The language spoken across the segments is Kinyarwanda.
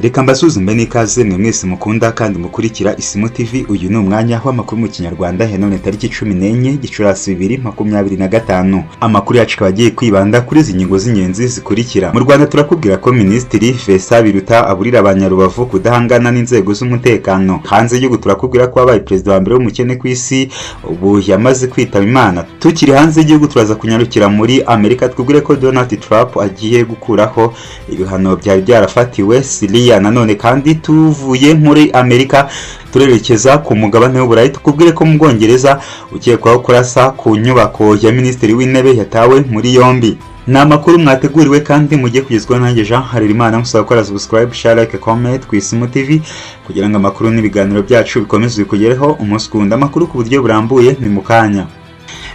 Reka mbasuzume n'ikaze mwe mwese mukunda kandi mukurikira Isimu TV. Uyu ni umwanya w'amakuru mu Kinyarwanda ya none tariki 14 Gicurasi 2025. Amakuru yacu agiye kwibanda kuri izi ngingo z'ingenzi zikurikira. Mu Rwanda turakubwira ko Minisitiri Vincent Biruta aburira abanyarubavu kudahangana n'inzego z'umutekano. Hanze y'igihugu turakubwira ko abaye perezida wa mbere w'umukene ku isi ubu yamaze kwitaba Imana. Tukiri hanze y'igihugu turaza kunyarukira muri Amerika twubwire ko Donald Trump agiye gukuraho ibihano byari byarafatiwe Syria. Nanone kandi tuvuye muri Amerika turerekeza ku mugabane w'Uburayi tukubwire ko mu Bwongereza ukekwaho kurasa ku nyubako ya Minisitiri w'Intebe yatawe muri yombi. Ni amakuru mwateguriwe kandi mugiye kugezwaho nanjye Jean Harerimana. Musaba gukora subscribe, share, like, comment ku Isimu TV kugira ngo amakuru n'ibiganiro byacu bikomeze bikugereho umunsi ku wundi. Amakuru ku buryo burambuye ni mu kanya.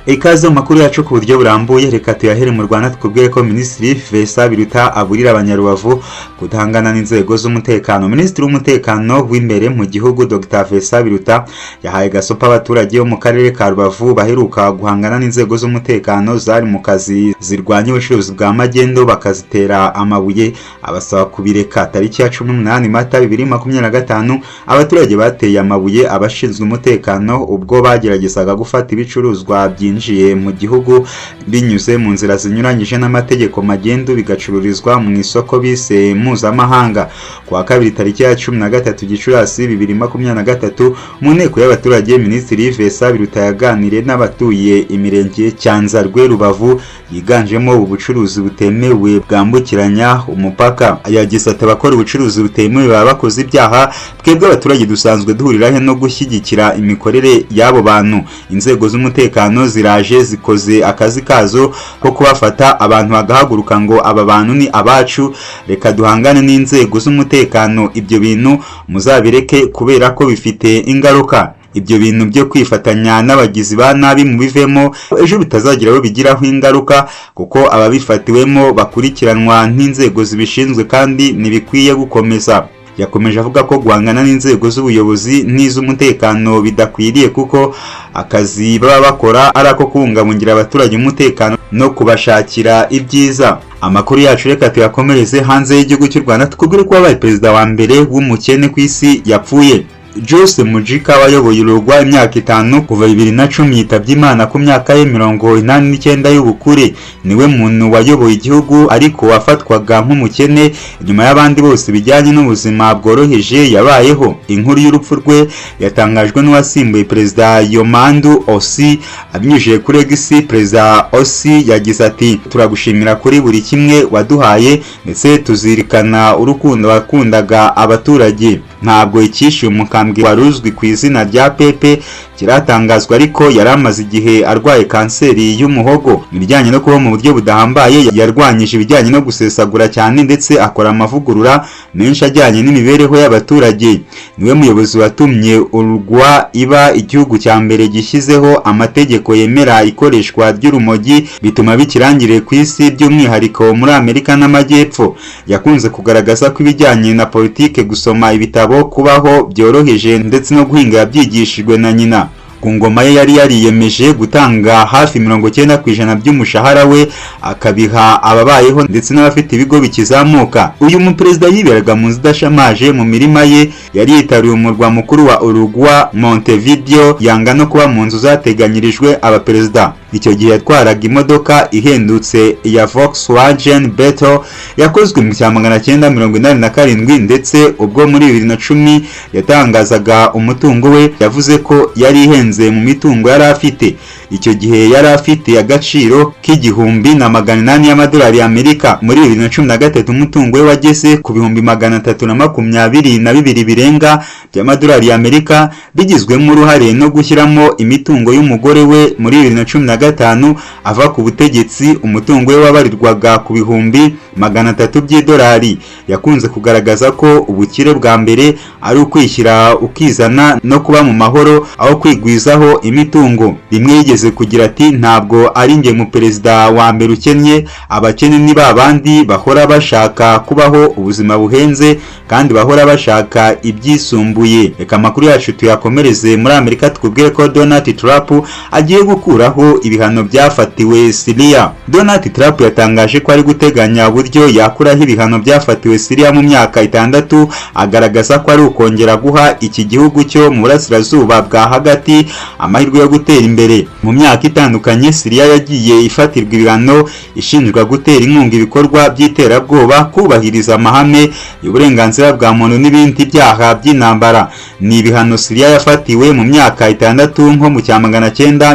Ikaze mu makuru yacu ku buryo burambuye. Reka tuyahere mu Rwanda tukubwire ko Minisitiri Vincent Biruta aburira abanyarubavu kudahangana n'inzego z'umutekano. Minisitiri w'umutekano w'imbere mu gihugu Dr Vincent Biruta yahaye gasopa abaturage bo mu karere ka Rubavu baheruka guhangana n'inzego z'umutekano zari mu kazi zirwanya ubucuruzi bwa magendo bakazitera amabuye, abasaba kubireka. Tariki ya 18 Mata 2025 abaturage bateye amabuye abashinzwe umutekano ubwo bageragezaga gufata ibicuruzwa byinjiye mu gihugu binyuze mu nzira zinyuranyije n'amategeko magendo bigacururizwa mu isoko bise mpuzamahanga. Kuwa kabiri tariki ya 13 Gicurasi 2023 mu nteko y'abaturage Minisitiri Vincent Biruta yaganiriye n'abatuye imirenge Cyanzarwe, Rubavu yiganjemo ubucuruzi butemewe bwambukiranya umupaka. Yagize ati abakora ubucuruzi butemewe baba bakoze ibyaha, twebwe abaturage dusanzwe duhuriraho no gushyigikira imikorere y'abo bantu. Inzego z'umutekano ziraje zikoze akazi kazo ko kubafata abantu bagahaguruka ngo aba bantu ni abacu, reka duhangane n'inzego z'umutekano. Ibyo bintu muzabireke kubera ko bifite ingaruka. Ibyo bintu byo kwifatanya n'abagizi ba nabi mu bivemo ejo bitazagira abo bigiraho ingaruka, kuko ababifatiwemo bakurikiranwa n'inzego zibishinzwe kandi ntibikwiye gukomeza. Yakomeje avuga ko guhangana n'inzego z'ubuyobozi n'iz'umutekano bidakwiriye kuko akazi baba bakora ari ako kubungabungira abaturage umutekano no kubashakira ibyiza. Amakuru yacu reka tuyakomereze hanze y'igihugu cy'u Rwanda tukubwire ko abaye perezida wa mbere w'umukene ku isi yapfuye. Jose Mujika wayoboye urugwa imyaka 5 kuva 2010 yitabye Imana ku myaka ye 89 y'ubukure. Niwe muntu wayoboye igihugu ariko wafatwaga nk'umukene nyuma y'abandi bose bijyanye n'ubuzima bworoheje yabayeho. Inkuru y'urupfu rwe yatangajwe n'uwasimbuye perezida Yomandu Osi abinyujije kuri X. Perezida Osi yagize ati turagushimira kuri buri kimwe waduhaye ndetse tuzirikana urukundo wakundaga abaturage. Ntabwo ikishyuye umukambwe waruzwi ku izina rya Pepe kiratangazwa, ariko yaramaze igihe arwaye kanseri y'umuhogo. Ibijyanye no kuba mu buryo budahambaye yarwanyije ibijyanye no gusesagura cyane ndetse akora amavugurura menshi ajyanye n'imibereho y'abaturage. Niwe muyobozi watumye urugwa iba igihugu cya mbere gishyizeho amategeko yemera ikoreshwa ry'urumogi bituma bikirangire ku isi by'umwihariko muri Amerika n'Amajyepfo. Yakunze kugaragaza ko ibijyanye na politike, gusoma ibitabo, kubaho byoroheje ndetse no guhinga yabyigishijwe na nyina. Ku ngoma ye yari yariyemeje gutanga hafi 90% by'umushahara we akabiha ababayeho ndetse n'abafite ibigo bikizamuka. Uyu muperezida yiberaga mu zidashamaje mu mirima ye, yari yitaruye umurwa mukuru wa Uruguay Montevideo, yanga no kuba mu nzu zateganyirijwe abaperezida. Icyo gihe yatwaraga imodoka ihendutse ya Volkswagen Beetle yakozwe mu 1987 ndetse ubwo muri 2010 yatangazaga umutungo we yavuze ko yari ihenze mu mitungo yari afite. Icyo gihe yari afite agaciro k'1,800 y'amadolari y'Amerika. Muri 2013 umutungo we wageze ku 322 birenga by'amadolari y'Amerika, bigizwemo uruhare no gushyiramo imitungo y'umugore we. Muri 2015 ava ku butegetsi umutungo we wabarirwaga ku 300,000 by'idolari. Yakunze kugaragaza ko ubukire bwa mbere ari ukwishyira ukizana no kuba mu mahoro aho kwigwizaho imitungo. Rimwe yigeze yigeze kugira ati ntabwo ari njye mu perezida wa mbere ukennye, abakene ni babandi bahora bashaka kubaho ubuzima buhenze kandi bahora bashaka ibyisumbuye. Reka amakuru yacu tuyakomereze muri Amerika, twubwiye ko Donald Trump agiye gukuraho ibihano byafatiwe Syria. Donald Trump yatangaje ko ari guteganya uburyo yakuraho ibihano byafatiwe Syria mu myaka 6, agaragaza ko ari ukongera guha iki gihugu cyo mu burasirazuba bwa hagati amahirwe yo gutera imbere. Mu myaka itandukanye Syria yagiye ifatirwa ibihano ishinjwa gutera inkunga ibikorwa by'iterabwoba, kubahiriza amahame y'uburenganzira bwa muntu n'ibindi byaha by'intambara. Ni ibihano Syria yafatiwe mu myaka 6 nko mu 1979,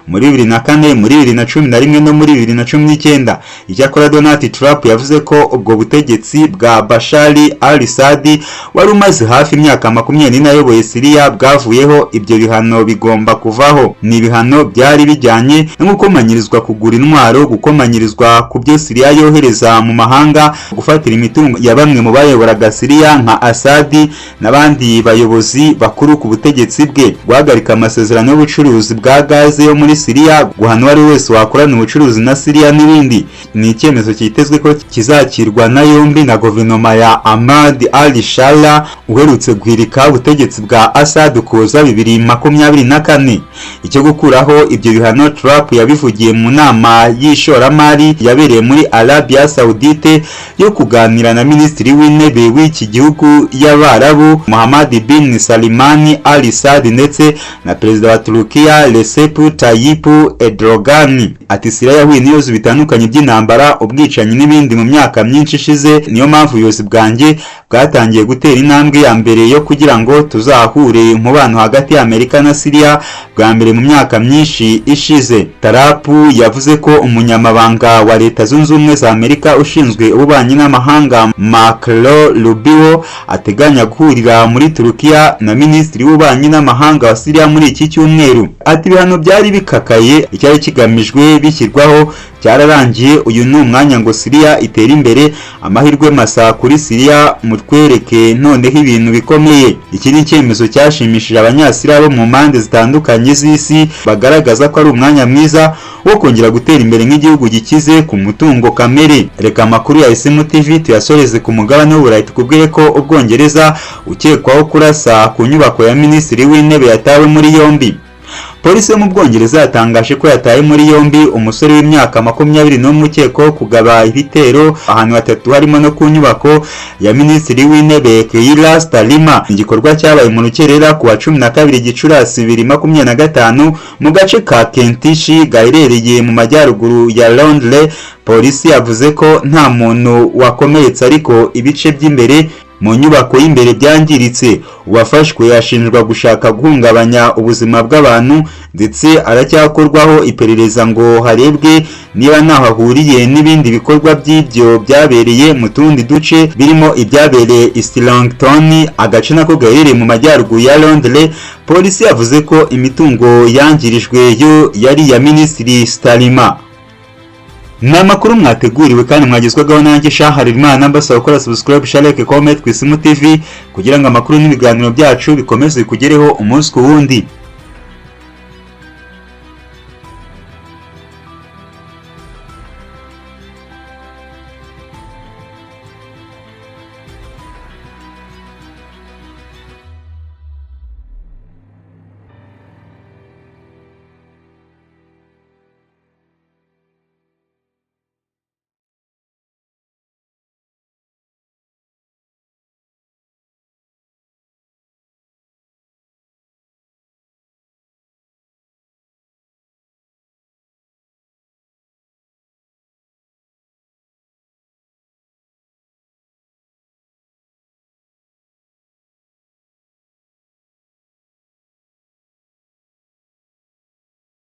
muri 2004, muri 2011 no muri 2019. Icyakora Donald Trump yavuze ko ubwo butegetsi bwa Bashar al-Assad wari umaze hafi imyaka 20 ayoboye Syria bwavuyeho, ibyo bihano bigomba kuvaho. Ni ibihano byari bijyanye no gukomanyirizwa kugura intwaro, gukomanyirizwa ku byo Syria yohereza mu mahanga, gufatira imitungo ya bamwe mu bayoboraga Syria nka Assad n'abandi bayobozi bakuru ku butegetsi bwe, guhagarika amasezerano y'ubucuruzi bwa gaze yo muri Syria, guhana uwari wese wakorana ubucuruzi na Syria n'ibindi. Ni icyemezo cyitezwe ko kizakirwa na yombi na guverinoma ya Ahmad al-Sharaa uherutse guhirika ubutegetsi bwa Assad kuza 2024. Icyo gukuraho ibyo bihano Trump yabivugiye mu nama y'ishoramari yabereye muri Arabia Saudite yo kuganira na minisitiri w'intebe w'iki gihugu y'Abarabu Mohammed bin Salman al-Saud ndetse na perezida wa Turukiya Recep Tayyip Erdogan. Ati Syria yahuye n'ibibazo bitandukanye by'intambara, ubwicanyi n'ibindi mu myaka myinshi ishize, niyo mpamvu ubuyobozi bwanjye bwatangiye gutera intambwe ya mbere yo kugira ngo tuzahure umubano hagati ya Amerika na Syria bwa mbere mu myaka myinshi ishize. Trump yavuze ko umunyamabanga wa Leta Zunze Ubumwe za Amerika ushinzwe ububanyi n'amahanga Marco Rubio ateganya guhurira muri Turukiya na minisitiri w'ububanyi n'amahanga wa Syria muri iki cyumweru. Ati ibihano byari bikakaye, icyari kigamijwe bishyirwaho cyararangiye, uyu ni umwanya ngo Syria itere imbere, amahirwe masa kuri Syria, mutwereke noneho ibintu bikomeye. Iki ni icyemezo cyashimishije abanyasiriya bo mu mpande zitandukanye z'isi, bagaragaza ko ari umwanya mwiza wo kongera gutera imbere nk'igihugu gikize ku mutungo kamere. Reka amakuru ya SMU TV tuyasoreze ku mugabane w'Uburayi, tukubwiye ko Ubwongereza ukekwaho kurasa ku nyubako ya minisitiri w'intebe yatawe muri yombi. Polisi yo mu Bwongereza yatangaje ko yataye muri yombi umusore w'imyaka 21 ukekwaho kugaba ibitero ahantu hatatu harimo no ku nyubako ya minisitiri w'intebe Keir Starmer. Igikorwa cyabaye mu rukerera ku wa 12 Gicurasi 2025 mu gace ka Kentish gaherereye mu majyaruguru ya Londres. Polisi yavuze ko nta muntu wakomeretse ariko ibice by'imbere mu nyubako y'imbere byangiritse. Uwafashwe yashinjwa gushaka guhungabanya ubuzima bw'abantu ndetse aracyakorwaho iperereza ngo harebwe niba ntaho ahuriye n'ibindi bikorwa by'ibyo byabereye mu tundi duce birimo ibyabereye Islington, agace nako gaherereye mu majyaruguru ya Londres. Polisi yavuze ko imitungo yangirijwe yo yari ya minisitiri Starmer. Ni amakuru mwateguriwe kandi mwagezwagaho nanjye Shaharimana, mbasaba gukora subscribe, share, like, comment ku SMU TV kugira ngo amakuru n'ibiganiro byacu bikomeze kugereho umunsi ku wundi.